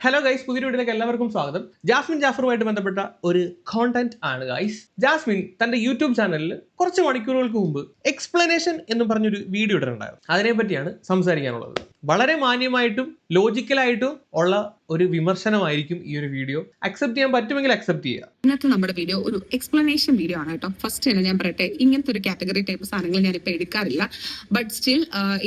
Hello guys, പുതിയ വീഡിയോയിലേക്ക് എല്ലാവർക്കും സ്വാഗതം. ജാസ്മിൻ ജാഫറുമായിട്ട് ബന്ധപ്പെട്ട ഒരു കോണ്ടന്റ് ആണ് ഗൈസ്. ജാസ്മിൻ തന്റെ യൂട്യൂബ് ചാനലിൽ കുറച്ച് മണിക്കൂറുകൾക്ക് മുമ്പ് എക്സ്പ്ലനേഷൻ എന്ന് പറഞ്ഞൊരു വീഡിയോ ഇട്ടിട്ടുണ്ടായിരുന്നു. അതിനെപ്പറ്റിയാണ് സംസാരിക്കാനുള്ളത്. വളരെ മാന്യമായിട്ടും ലോജിക്കലായിട്ടും ഉള്ള ഒരു വിമർശനമായിരിക്കും ഈ ഒരു വീഡിയോ. അക്സെപ്റ്റ് ചെയ്യാൻ പറ്റുമെങ്കിൽ അക്സെപ്റ്റ് ചെയ്യുക. ഇന്നത്തെ നമ്മുടെ വീഡിയോ ഒരു എക്സ്പ്ലനേഷൻ വീഡിയോ ആണ് കേട്ടോ. ഫസ്റ്റ് തന്നെ ഞാൻ പറയട്ടെ, ഇങ്ങനത്തെ ഒരു കാറ്റഗറി ടൈപ്പ് സാധനങ്ങൾ ഞാനിപ്പോൾ എടുക്കാറില്ല. ബട്ട് സ്റ്റിൽ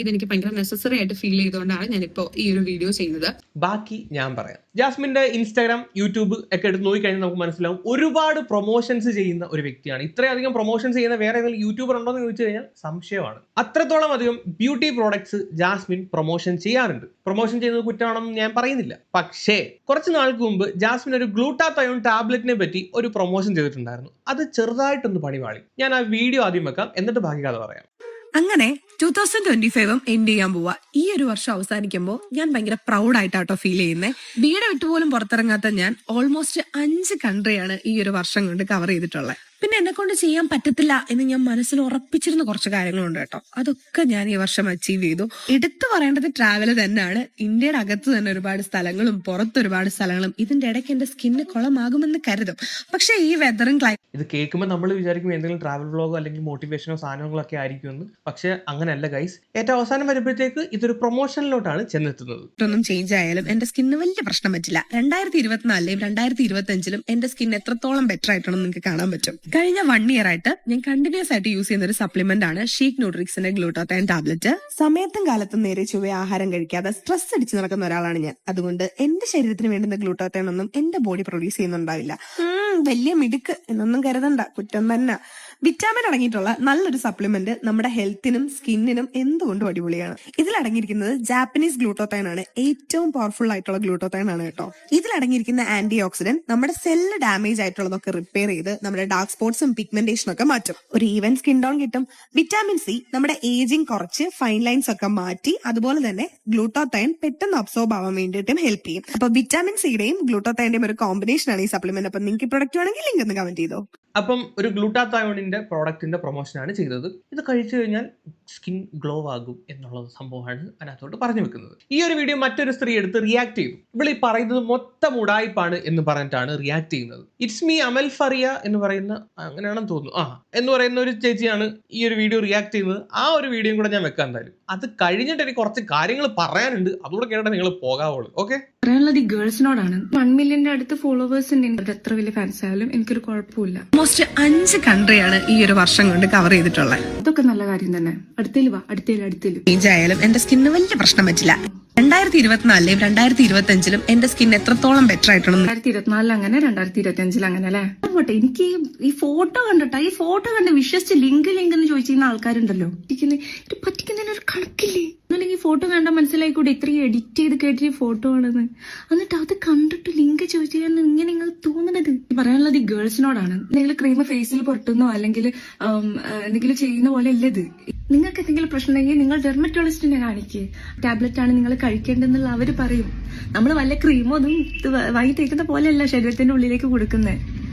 ഇതെനിക്ക് ഭയങ്കര നെസസറി ആയിട്ട് ഫീൽ ചെയ്തുകൊണ്ടാണ് ഞാനിപ്പോൾ ഈ ഒരു വീഡിയോ ചെയ്യുന്നത്. ബാക്കി ഞാൻ പറയാം. ജാസ്മിന്റെ ഇൻസ്റ്റാഗ്രാം, യൂട്യൂബ് ഒക്കെ എടുത്ത് നോക്കിക്കഴിഞ്ഞാൽ നമുക്ക് മനസ്സിലാവും ഒരുപാട് പ്രൊമോഷൻസ് ചെയ്യുന്ന ഒരു വ്യക്തിയാണ്. ഇത്രയധികം പ്രൊമോഷൻസ് ചെയ്യുന്ന വേറെ ഏതെങ്കിലും യൂട്യൂബർ ഉണ്ടോ എന്ന് ചോദിച്ചു കഴിഞ്ഞാൽ സംശയമാണ്. അത്രത്തോളം അധികം ബ്യൂട്ടി പ്രോഡക്ട്സ് ജാസ്മിൻ പ്രൊമോഷൻ ചെയ്യാറുണ്ട്. പ്രൊമോഷൻ ചെയ്യുന്നത് കുറ്റമാണെന്ന് ഞാൻ പറയുന്നില്ല. പക്ഷേ കുറച്ച് നാൾക്ക് മുമ്പ് ജാസ്മിൻ ഒരു ഗ്ലൂട്ടാതയോൺ ടാബ്ലറ്റിനെ പറ്റി ഒരു പ്രൊമോഷൻ ചെയ്തിട്ടുണ്ടായിരുന്നു. അത് ചെറുതായിട്ടൊന്ന് പണിപാളി. ഞാൻ ആ വീഡിയോ ആദ്യം വെക്കാം, എന്നിട്ട് ബാക്കി കഥ പറയാം. അങ്ങനെ 2025 എൻഡ് ചെയ്യാൻ പോവാ. ഈ ഒരു വർഷം അവസാനിക്കുമ്പോൾ ഞാൻ ഭയങ്കര പ്രൗഡ് ആയിട്ടാട്ടോ ഫീൽ ചെയ്യുന്നത്. വീട് വിട്ടുപോലും പുറത്തിറങ്ങാത്ത ഞാൻ ഓൾമോസ്റ്റ് 5 കൺട്രിയാണ് ഈ ഒരു വർഷം കൊണ്ട് കവർ ചെയ്തിട്ടുള്ളത്. പിന്നെ എന്നെ കൊണ്ട് ചെയ്യാൻ പറ്റത്തില്ല എന്ന് ഞാൻ മനസ്സിൽ ഉറപ്പിച്ചിരുന്ന കുറച്ച് കാര്യങ്ങളുണ്ട് കേട്ടോ. അതൊക്കെ ഞാൻ ഈ വർഷം അച്ചീവ് ചെയ്തു. എടുത്തു പറയേണ്ടത് ട്രാവൽ തന്നെയാണ്. ഇന്ത്യയുടെ അകത്ത് തന്നെ ഒരുപാട് സ്ഥലങ്ങളും പുറത്ത് ഒരുപാട് സ്ഥലങ്ങളും. ഇതിന്റെ ഇടയ്ക്ക് എന്റെ സ്കിന്ന് കുളമാകുമെന്ന് കരുതും. പക്ഷെ ഈ വെതറും ഇത് കേൾക്കുമ്പോൾ നമ്മൾ വിചാരിക്കും എന്തെങ്കിലും ട്രാവൽ വ്ളോഗോ അല്ലെങ്കിൽ മോട്ടിവേഷനോ സാധനങ്ങളൊക്കെ ആയിരിക്കുമെന്ന്. പക്ഷെ അങ്ങനെയല്ല ഗൈസ്. ഏറ്റവും അവസാനം വരുമ്പോഴത്തേക്ക് ഇതൊരു പ്രൊമോഷനിലോട്ടാണ് ചെന്നെത്തുന്നത്. ഒന്നും ചേഞ്ച് ആയാലും എന്റെ സ്കിന്ന് വലിയ പ്രശ്നം പറ്റില്ല. 2024 2025 എന്റെ സ്കിൻ എത്രത്തോളം ബെറ്റർ ആയിട്ടാണെന്ന് നിങ്ങൾക്ക് കാണാൻ പറ്റും. കഴിഞ്ഞ 1 ഇയർ ആയിട്ട് ഞാൻ കണ്ടിന്യൂസ് ആയിട്ട് യൂസ് ചെയ്യുന്ന ഒരു സപ്ലിമെന്റ് ആണ് ഷീക്ക് ന്യൂട്രിക്സിന്റെ ഗ്ലൂട്ടാതയോൺ ടാബ്ലറ്റ്. സമയത്തും കാലത്തും നേരെ ചൊവ്വേ ആഹാരം കഴിക്കാതെ സ്ട്രെസ് അടിച്ച് നടക്കുന്ന ഒരാളാണ് ഞാൻ. അതുകൊണ്ട് എന്റെ ശരീരത്തിന് വേണ്ടുന്ന ഗ്ലൂട്ടാതയോൺ ഒന്നും എന്റെ ബോഡി പ്രൊഡ്യൂസ് ചെയ്യുന്നുണ്ടാവില്ല. വലിയ മിടുക്ക് എന്നൊന്നും കരുതണ്ട, കുറ്റം തന്നെ. വിറ്റാമിൻ അടങ്ങിയിട്ടുള്ള നല്ലൊരു സപ്ലിമെന്റ് നമ്മുടെ ഹെൽത്തിനും സ്കിന്നിനും എന്തുകൊണ്ടും അടിപൊളിയാണ്. ഇതിലടങ്ങിയിരിക്കുന്നത് ജാപ്പനീസ് ഗ്ലൂട്ടാതയോൺ ആണ്. ഏറ്റവും പവർഫുൾ ആയിട്ടുള്ള ഗ്ലൂട്ടാതയോൺ ആണ് കേട്ടോ. ഇതിലടങ്ങിയിരിക്കുന്ന ആന്റി ഓക്സിഡന്റ് നമ്മുടെ സെല്ല് ഡാമേജ് ആയിട്ടുള്ളതൊക്കെ റിപ്പയർ ചെയ്ത് നമ്മുടെ ഡാർക്ക് സ്പോട്ട്സും പിഗ്മെന്റേഷനും ഒക്കെ മാറ്റും. ഒരു ഈവൻ സ്കിൻ ടോൺ കിട്ടും. വിറ്റാമിൻ സി നമ്മുടെ ഏജിങ് കുറച്ച് ഫൈൻ ലൈൻസ് ഒക്കെ മാറ്റി, അതുപോലെ തന്നെ ഗ്ലൂട്ടാതയോൺ പെട്ടെന്ന് അബ്സോർബ് ആവാൻ വേണ്ടിയിട്ടും ഹെൽപ്പ് ചെയ്യും. അപ്പൊ വിറ്റാമിൻ സിയുടെയും ഗ്ലൂട്ടാതയോണിന്റെയും ഒരു കോമ്പിനേഷൻ ആണ് ഈ സപ്ലിമെന്റ്. അപ്പൊ നിങ്ങൾക്ക് പ്രൊഡക്റ്റ് വേണമെങ്കിൽ ലിങ്ക് ഒന്ന് കമന്റ് ചെയ്തോ. അപ്പം ഒരു ഗ്ലൂട്ടാതയോണിന്റെ പ്രോഡക്റ്റിന്റെ പ്രൊമോഷനാണ് ചെയ്തത്. ഇത് കഴിച്ചു കഴിഞ്ഞാൽ സ്കിൻ ഗ്ലോ ആകും എന്നുള്ള സംഭവമാണ് അതിനകത്തോട്ട് പറഞ്ഞു വെക്കുന്നത്. ഈ ഒരു വീഡിയോ മറ്റൊരു സ്ത്രീ എടുത്ത് റിയാക്ട് ചെയ്തു. ഇവിടെ ഈ പറയുന്നത് മൊത്തം ഉടായ്പാണ് എന്ന് പറഞ്ഞിട്ടാണ് റിയാക്ട് ചെയ്യുന്നത്. ഇറ്റ്സ് മീ അമൽ ഫറിയ എന്ന് പറയുന്ന, അങ്ങനെയാണെന്ന് തോന്നുന്നു, എന്ന് പറയുന്ന ഒരു ചേച്ചിയാണ് ഈ ഒരു വീഡിയോ റിയാക്ട് ചെയ്യുന്നത്. ആ ഒരു വീഡിയോയും കൂടെ ഞാൻ വെക്കാൻ എന്തായാലും. അത് കഴിഞ്ഞിട്ട് എനിക്ക് കുറച്ച് കാര്യങ്ങൾ പറയാനുണ്ട്. അതുകൂടെ കേട്ടിട്ട് നിങ്ങൾ പോകാവുള്ളൂ. ഓക്കെ, പറയാനുള്ളത് ഈ ഗേൾസിനോടാണ്. 1 മില്യന്റെ അടുത്ത് ഫോളോവേഴ്സ് ഉണ്ട്. എത്ര വലിയ ഫാൻസ് ആയാലും എനിക്കൊരു കുഴപ്പമില്ല. 5 കൺട്രിയാണ് ഈ ഒരു വർഷം കൊണ്ട് കവർ ചെയ്തിട്ടുള്ളത്. അതൊക്കെ നല്ല കാര്യം തന്നെ. അടുത്തേലും ചേഞ്ച് ആയാലും എന്റെ സ്കിന്ന് വലിയ പ്രശ്നം പറ്റില്ല. 2024 2025 എന്റെ സ്കിൻ എത്രത്തോളം ബെറ്റർ ആയിട്ടാണ്. 2024 അങ്ങനെ 2025 അങ്ങനെ അല്ലേ. എനിക്ക് ഈ ഫോട്ടോ കണ്ടിട്ടാ, ഈ ഫോട്ടോ കണ്ട് വിശ്വസിച്ച് ലിങ്ക് എന്ന് ചോദിച്ചിരുന്ന ആൾക്കാരുണ്ടല്ലോ. ഇത് പറ്റിക്കുന്നതിന് ഒരു കണക്കില്ലേ? അല്ലെങ്കിൽ ഫോട്ടോ കണ്ടാൽ മനസ്സിലായിക്കൂടെ ഇത്രയും എഡിറ്റ് ചെയ്ത് കേട്ടിട്ട് ഫോട്ടോ ആണെന്ന്. എന്നിട്ട് അത് കണ്ടിട്ട് ലിങ്ക് ചോദിച്ചാൽ ഇങ്ങനെ നിങ്ങൾ തോന്നുന്നത്. പറയാനുള്ളത് ഈ ഗേൾസിനോടാണ്. നിങ്ങൾ ക്രീം ഫേസിൽ പുരട്ടുന്നോ അല്ലെങ്കിൽ എന്തെങ്കിലും ചെയ്യുന്ന പോലെ അല്ല ഇത്. നിങ്ങൾക്ക് എന്തെങ്കിലും പ്രശ്നം ഉണ്ടെങ്കിൽ നിങ്ങൾ ഡെർമറ്റോളജിസ്റ്റിനെ കാണിക്കുക. ടാബ്ലറ്റ് ആണ് നിങ്ങൾ കഴിക്കേണ്ടതെന്നുള്ള അവര് പറയും. നമ്മൾ വല്ല ക്രീമോ ഒന്നും വാങ്ങി തേക്കുന്ന പോലെയല്ല ശരീരത്തിന്റെ ഉള്ളിലേക്ക് കൊടുക്കുന്നത്.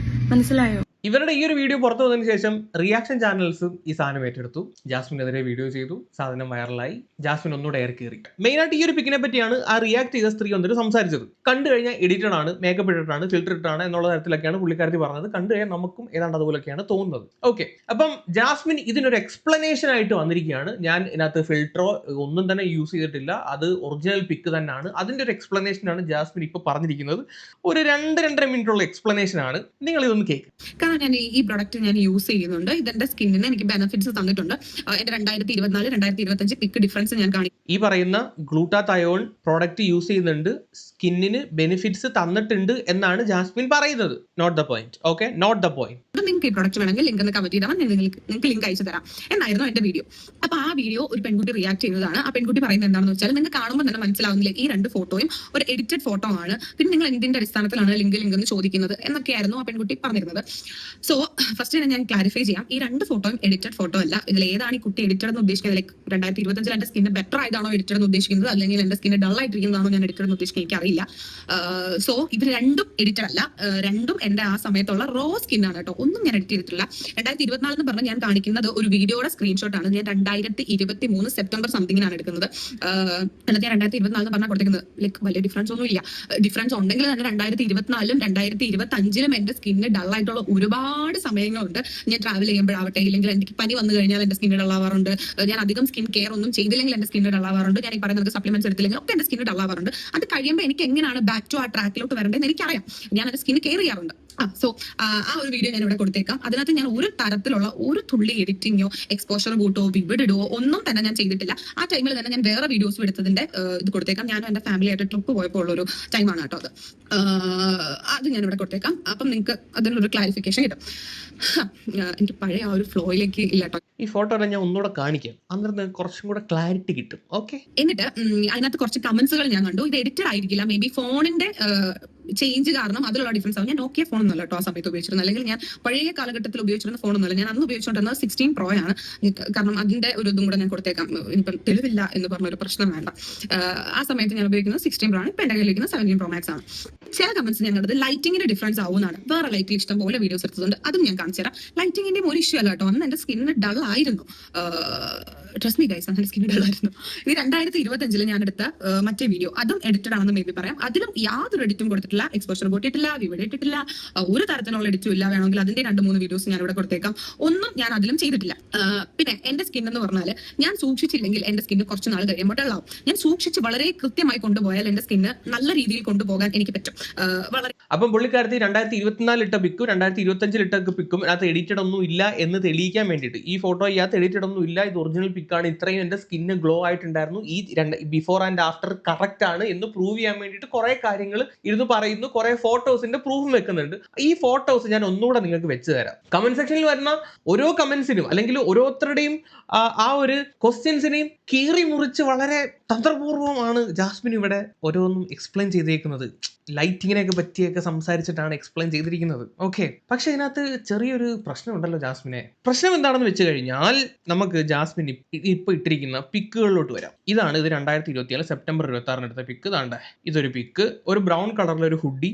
മനസ്സിലായോ? ഇവരുടെ ഈ ഒരു വീഡിയോ പുറത്തു വന്നതിന് ശേഷം റിയാക്ഷൻ ചാനൽസും ഈ സാധനം ഏറ്റെടുത്തു. ജാസ്മിനെതിരെ വീഡിയോ ചെയ്തു. സാധനം വൈറലായി. ജാസ്മിൻ ഒന്നുകൂടെ എയർ കയറി. മെയിനായിട്ട് ഈ ഒരു പിക്കിനെ പറ്റിയാണ് ആ റിയാക്ട് ചെയ്ത സ്ത്രീ വന്നിട്ട് സംസാരിച്ചത്. കണ്ടു കഴിഞ്ഞാൽ എഡിറ്റഡ് ആണ്, മേക്കപ്പ് ഇട്ടിട്ടാണ്, ഫിൽറ്റർ ഇട്ടാണ് എന്നുള്ള തരത്തിലൊക്കെയാണ് പുള്ളിക്കാരത്തി പറഞ്ഞത്. കണ്ടു കഴിഞ്ഞാൽ നമുക്കും ഏതാണ്ട് അതുപോലെയൊക്കെയാണ് തോന്നുന്നത്. ഓക്കെ, അപ്പം ജാസ്മിൻ ഇതിനൊരു എക്സ്പ്ലനേഷൻ ആയിട്ട് വന്നിരിക്കുകയാണ്. ഞാൻ ഇതിനകത്ത് ഫിൽറ്ററോ ഒന്നും തന്നെ യൂസ് ചെയ്തിട്ടില്ല, അത് ഒറിജിനൽ പിക്ക് തന്നെയാണ്. അതിന്റെ ഒരു എക്സ്പ്ലനേഷൻ ആണ് ജാസ്മിൻ ഇപ്പൊ പറഞ്ഞിരിക്കുന്നത്. ഒരു 2-2.5 മിനിറ്റുള്ള എക്സ്പ്ലനേഷൻ ആണ്. നിങ്ങൾ ഇതൊന്ന് കേൾക്കുക. ഞാൻ ഈ പ്രൊഡക്റ്റ് ഞാൻ യൂസ് ചെയ്യുന്നുണ്ട്. ഇതെന്റെ സ്കിന്നിന് എനിക്ക് ബെനിഫിറ്റ്സ് തന്നിട്ടുണ്ട്. എന്റെ 2024 2025 പിക്ക് ഡിഫറൻസ് ഞാൻ കാണിക്കും. ഈ പറയുന്ന ഗ്ലൂട്ടാതയോൺ പ്രോഡക്റ്റ് യൂസ് ചെയ്യുന്നുണ്ട്, സ്കിന്നിന് ബെനിഫിറ്റ്സ് തന്നിട്ടുണ്ട് എന്നാണ് ജാസ്മിൻ പറയുന്നത്. Note the point. Okay, note the point. നിങ്ങൾക്ക് ഈ പ്രൊഡക്റ്റ് വേണമെങ്കിൽ ലിങ്ക് ഒന്ന് കമന്റ് ചെയ്താൽ നിങ്ങൾക്ക് ലിങ്ക് അയച്ചു തരാം എന്നായിരുന്നു എന്റെ വീഡിയോ. അപ്പൊ ആ വീഡിയോ ഒരു പെൺകുട്ടി റിയാക്ട് ചെയ്യുന്നതാണ്. ആ പെൺകുട്ടി പറയുന്നത് എന്താണെന്ന് വെച്ചാൽ നിങ്ങൾക്ക് കാണുമ്പോൾ തന്നെ മനസ്സിലാവുന്നില്ല ഈ 2 ഫോട്ടോയും ഒരു എഡിറ്റഡ് ഫോട്ടോ ആണ്. പിന്നെ നിങ്ങൾ എന്തിന്റെ അടിസ്ഥാനത്തിലാണ് ലിങ്ക് എന്ന് ചോദിക്കുന്നത് എന്നൊക്കെയായിരുന്നു ആ പെൺകുട്ടി പറഞ്ഞിരുന്നത്. സോ ഫസ്റ്റ് തന്നെ ഞാൻ ക്ലാരിഫൈ ചെയ്യാം. ഈ 2 ഫോട്ടോയും എഡിറ്റഡ് ഫോട്ടോ അല്ല. ഇതിൽ ഏതാണ് ഈ കുട്ടി എഡിറ്റഡ് എന്ന് ഉദ്ദേശിക്കുന്നത്? ലൈക്ക് 2025 എന്റെ സ്കിന്ന് ബെറ്റർ ആയതാണോ എഡിറ്റഡ് എന്ന് ഉദ്ദേശിക്കുന്നത്, അല്ലെങ്കിൽ എന്റെ സ്കിന്ന് ഡൾ ആയിട്ടിരിക്കുന്നതാണോ ഞാൻ എഡിറ്റഡ് എന്ന് ഉദ്ദേശിക്കുന്നത്? എനിക്ക് അറിയില്ല. സോ ഇത് 2 എഡിറ്റഡ് അല്ല. 2 എന്റെ ആ സമയത്തുള്ള റോ സ്കിന്നാണ് കേട്ടോ. ഒന്നും ഞാൻ ഞാൻ എഡിറ്റ് ചെയ്തിട്ടില്ല. 2024 എന്ന് പറഞ്ഞാൽ ഞാൻ കാണിക്കുന്നത് ഒരു വീഡിയോയുടെ സ്ക്രീൻഷോട്ട് ആണ്. ഞാൻ 2023 സെപ്റ്റംബർ സംതിങ്ങിനാണ് എടുക്കുന്നത്. എന്നിട്ട് ഞാൻ 2024 പറഞ്ഞാൽ കൊടുത്തിരിക്കുന്നത് ലൈക്ക് വലിയ ഡിഫറൻസ് ഒന്നും ഇല്ല. ഡിഫറൻസ് ഉണ്ടെങ്കിൽ തന്നെ 2024 2025 എന്റെ സ്കിന്നിന് ഡൾ ആയിട്ടുള്ള ഒരുപാട് സമയങ്ങളുണ്ട്. ഞാൻ ട്രാവൽ ചെയ്യുമ്പോഴാവട്ടെ, ഇല്ലെങ്കിൽ എനിക്ക് പനി വന്നു കഴിഞ്ഞാൽ എന്റെ സ്കിന്നിന് ഡള്ളാവാറുണ്ട്. ഞാൻ അധികം സ്കിൻ കെയർ ഒന്നും ചെയ്തില്ലെങ്കിൽ എന്റെ സ്കിന്നിന് ഡള്ളാവാറുണ്ട്. ഞാൻ ഈ പറയുന്നത് സപ്ലിമെന്റ്സ് എടുത്തില്ലെങ്കിൽ ഒക്കെ എന്റെ സ്കിന്നിന് ഡള്ളാവാറുണ്ട്. അത് കഴിയുമ്പോൾ എനിക്ക് എങ്ങനെയാണ് ബാക്ക് ടു ആ ട്രാക്കിലോട്ട് വരേണ്ടതെന്ന് എനിക്കറിയാം. ഞാൻ എന്റെ സ്കിൻ കെയർ ചെയ്യാറുണ്ട്. സോ ആ ഒരു വീഡിയോ ഞാൻ ഇവിടെ കൊടുത്തേക്കാം. അതിനകത്ത് ഞാൻ ഒരു തരത്തിലുള്ള ഒരു തുള്ളി എഡിറ്റിങ്ങോ എക്സ്പോഷർ കൂട്ടോ വിവിഡിടോ ഒന്നും തന്നെ ഞാൻ ചെയ്തിട്ടില്ല. ആ ടൈമിൽ തന്നെ ഞാൻ വേറെ വീഡിയോസ് എടുത്തതിന്റെ ഇത് കൊടുത്തേക്കാം. ഞാനും എന്റെ ഫാമിലി ആയിട്ട് ട്രിപ്പ് പോയപ്പോൾ ഉള്ളൊരു ടൈമാണ് കേട്ടോ അത്. അത് ഞാൻ ഇവിടെ കൊടുത്തേക്കാം. അപ്പം നിങ്ങൾക്ക് അതിനൊരു ക്ലാരിഫിക്കേഷൻ കിട്ടും. എനിക്ക് പഴയ ആ ഒരു ഫ്ലോയിലേക്ക് ഇല്ല കേട്ടോ. ഈ ഫോട്ടോ ഞാൻ ഒന്നുകൂടെ കാണിക്കാം, അന്നേരം കുറച്ചും കൂടെ ക്ലാരിറ്റി കിട്ടും. ഓക്കെ, എന്നിട്ട് അതിനകത്ത് കുറച്ച് കമന്റ്സുകൾ ഞാൻ കണ്ടു. ഇത് എഡിറ്റഡ് ആയിരിക്കില്ല, മേ ബി ഫോണിന്റെ ചേഞ്ച് കാരണം അതിലുള്ള ഡിഫറൻസ് ആവും. ഞാൻ നോക്കിയ ഫോണൊന്നുമല്ല കേട്ടോ ആ സമയത്ത് ഉപയോഗിച്ചിരുന്നത്, അല്ലെങ്കിൽ ഞാൻ പഴയ കാലഘട്ടത്തിൽ ഉപയോഗിച്ചിരുന്ന ഫോണൊന്നുമല്ല. ഞാൻ അന്ന് ഉപയോഗിച്ചുകൊണ്ടിരുന്നത് 16 Pro ആണ്. കാരണം അതിന്റെ ഒരു ഇതും കൂടെ ഞാൻ കൊടുത്തേക്കാം. ഇപ്പം തെളിവില്ല എന്ന് പറഞ്ഞൊരു പ്രശ്നം വേണ്ട. ആ സമയത്ത് ഞാൻ ഉപയോഗിക്കുന്നത് 16 Pro ആണ്. ഇപ്പൊ എന്റെ കയ്യിലിരിക്കുന്നത് 17 Pro Max ആണ്. ചില കമന്റ്സ് ഞാൻ കണ്ടത് ലൈറ്റിങ്ങിന്റെ ഡിഫറൻസ് ആവുന്നതാണ്. വേറെ ലൈറ്റിൽ ഇഷ്ടം പോലെ വീഡിയോസ് എടുത്തതുണ്ട്, അതും ഞാൻ കാണിച്ചു തരാം. ലൈറ്റിങ്ങിന്റെ ഒരു ഇഷ്യൂ അല്ല കേട്ടോ. അന്ന് എന്റെ സ്കിന്നിന് ഡൾ ആയിരുന്നു. ട്രസ്റ്റ് മീ ഗൈസ്, അങ്ങനെ സ്കിന്നിന് ഡൾ ആയിരുന്നു. ഇത് 2025 ഞാൻ എടുത്ത മറ്റേ വീഡിയോ, അതും എഡിറ്റഡ് ആണെന്ന് മേ ബി പറയാം. അതിലും യാതൊരു എഡിറ്റും കൊടുത്തിട്ടില്ല, എക്സ്പോഷർ കൂട്ടിയിട്ടില്ല, വിവിഡ് ഇട്ടിട്ടില്ല, ഒരു തരത്തിലുള്ള എഡിറ്റും ഇല്ല. വേണമെങ്കിൽ അതിന്റെ 2-3 വീഡിയോസ് ഞാൻ ഇവിടെ കൊടുത്തേക്കാം. ഒന്നും ഞാൻ അതിലും ചെയ്തിട്ടില്ല. പിന്നെ എന്റെ സ്കിൻ എന്ന് പറഞ്ഞാൽ ഞാൻ സൂക്ഷിച്ചില്ലെങ്കിൽ എന്റെ സ്കിന്ന് കുറച്ച് നാൾ കഴിയുമ്പോൾ ഡള്ളാവും. ഞാൻ സൂക്ഷിച്ച് വളരെ കൃത്യമായി കൊണ്ടുപോയാൽ എന്റെ സ്കിന്ന് നല്ല രീതിയിൽ കൊണ്ടുപോകാൻ എനിക്ക് പറ്റും. വളരെ അപ്പം പുള്ളിക്കാരത്തി 2024 ഇട്ട പിക്കും 2025 ഇട്ട പിക്കും അതിനകത്ത് എഡിറ്റഡ് ഒന്നും ഇല്ല എന്ന് തെളിയിക്കാൻ വേണ്ടിയിട്ട്, ഈ ഫോട്ടോ ഇതിനകത്ത് എഡിറ്റഡ് ഒന്നും ഇല്ല, ഇത് ഒറിജിനൽ പിക്കാണ്, ഇത്രയും എന്റെ സ്കിന്ന് ഗ്ലോ ആയിട്ടുണ്ടായിരുന്നു, ഈ ബിഫോർ ആൻഡ് ആഫ്റ്റർ കറക്റ്റ് ആണ് എന്ന് പ്രൂവ് ചെയ്യാൻ വേണ്ടിയിട്ട് കുറെ കാര്യങ്ങൾ ഇരുന്ന് പറയുന്നു, കുറെ ഫോട്ടോസിന്റെ പ്രൂഫും വെക്കുന്നുണ്ട്. ഈ ഫോട്ടോസ് ഞാൻ ഒന്നുകൂടെ നിങ്ങൾക്ക് വെച്ച് തരാം. കമന്റ് സെക്ഷനിൽ വരുന്ന ഓരോ കമന്റ്സിനും അല്ലെങ്കിൽ ഓരോരുത്തരുടെയും ആ ഒരു ക്വസ്റ്റ്യൻസിനെയും കീറി മുറിച്ച് വളരെ തന്ത്രപൂർവ്വമാണ് ജാസ്മിൻ ഇവിടെ ഓരോന്നും എക്സ്പ്ലെയിൻ ചെയ്തേക്കുന്നത്. ലൈറ്റിങ്ങിനെയൊക്കെ പറ്റിയൊക്കെ സംസാരിച്ചിട്ടാണ് എക്സ്പ്ലെയിൻ ചെയ്തിരിക്കുന്നത്. ഓക്കെ, പക്ഷെ ഇതിനകത്ത് ചെറിയൊരു പ്രശ്നമുണ്ടല്ലോ ജാസ്മിനെ. പ്രശ്നം എന്താണെന്ന് വെച്ച് കഴിഞ്ഞാൽ നമുക്ക് ജാസ്മിൻ ഇപ്പൊ ഇട്ടിരിക്കുന്ന പിക്കുകളിലോട്ട് വരാം. ഇതാണ്, ഇത് 2024 സെപ്റ്റംബർ 26 എടുത്ത പിക്ക്. താണ്ട ഇതൊരു പിക്ക്, ഒരു ബ്രൗൺ കളറിലൊരു ഹുഡി,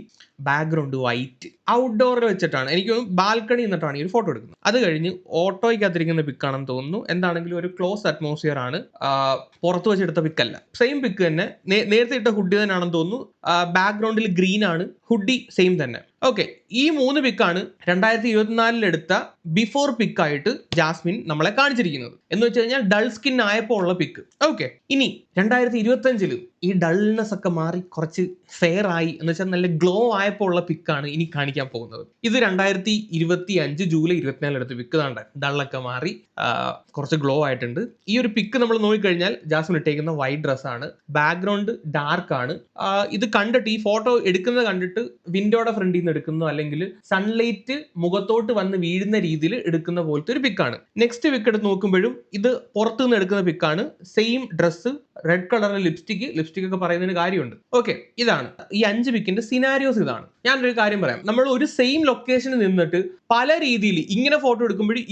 ബാക്ക്ഗ്രൗണ്ട് വൈറ്റ്, ഔട്ട്ഡോറിൽ വെച്ചിട്ടാണ്, എനിക്ക് ബാൽക്കണി നിന്നിട്ടാണ് ഈ ഒരു ഫോട്ടോ എടുക്കുന്നത്. അത് കഴിഞ്ഞ് ഓട്ടോയ്ക്കകത്തിരിക്കുന്ന പിക്കാണെന്ന് തോന്നുന്നു. എന്താണെങ്കിലും ഒരു ക്ലോസ് അറ്റ്മോസ്ഫിയർ ആണ്, പുറത്ത് വെച്ചെടുത്ത പിക്കല്ല. സെയിം പിക്ക് തന്നെ, നേരത്തെ ഇട്ട ഹുഡി തന്നെയാണെന്ന് തോന്നുന്നു. ബാക്ക്ഗ്രൗണ്ടിൽ ഗ്രീൻ ആണ്, ഹുഡി സെയിം തന്നെ. ഓക്കെ, ഈ 3 പിക്കാണ് 2024 എടുത്ത ബിഫോർ പിക്കായിട്ട് ജാസ്മിൻ നമ്മളെ കാണിച്ചിരിക്കുന്നത്. എന്ന് വെച്ച് കഴിഞ്ഞാൽ ഡൾ സ്കിൻ ആയപ്പോൾ ഉള്ള പിക്ക്. ഓക്കെ, ഇനി 2025 ഈ ഡൾനെസ് ഒക്കെ മാറി കുറച്ച് ഫെയർ ആയി എന്ന് വെച്ചാൽ നല്ല ഗ്ലോ ആയപ്പോൾ ഉള്ള പിക്കാണ് ഇനി കാണിക്കാൻ പോകുന്നത്. ഇത് 2025 ജൂലൈ 24 എടുത്ത പിക്ക്. താണ്ട ഡള്ളൊക്കെ മാറി കുറച്ച് ഗ്ലോ ആയിട്ടുണ്ട്. ഈ ഒരു പിക്ക് നമ്മൾ നോക്കിക്കഴിഞ്ഞാൽ ജാസ്മിൻ ഇട്ടേക്കുന്ന വൈറ്റ് ഡ്രസ്സാണ്, ബാക്ക്ഗ്രൗണ്ട് ഡാർക്ക് ആണ്. ഇത് കണ്ടിട്ട്, ഈ ഫോട്ടോ എടുക്കുന്നത് കണ്ടിട്ട് വിൻഡോയുടെ ഫ്രണ്ടിൽ നിന്ന് എടുക്കുന്നു, അല്ലെങ്കിൽ സൺലൈറ്റ് മുഖത്തോട്ട് വന്ന് വീഴുന്ന രീതിയിൽ എടുക്കുന്ന പോലത്തെ ഒരു പിക്കാണ്. നെക്സ്റ്റ് പിക്ക് എടുത്ത് നോക്കുമ്പോഴും ഇത് പുറത്തു നിന്ന് എടുക്കുന്ന പിക്കാണ്. സെയിം ഡ്രസ്സ്, റെഡ് കളറിൽ ലിപ്സ്റ്റിക് ഒക്കെ പറയുന്നതിന് കാര്യമുണ്ട്. ഓക്കെ, ഇതാണ് ഈ 5 പിക്കിന്റെ സിനാരിയോസ്. ഇതാണ്. ഞാനൊരു കാര്യം പറയാം, നമ്മൾ ഒരു സെയിം ലൊക്കേഷനിൽ നിന്നിട്ട് പല രീതിയിൽ ഇങ്ങനെ ഫോട്ടോ എടുക്കുമ്പോഴും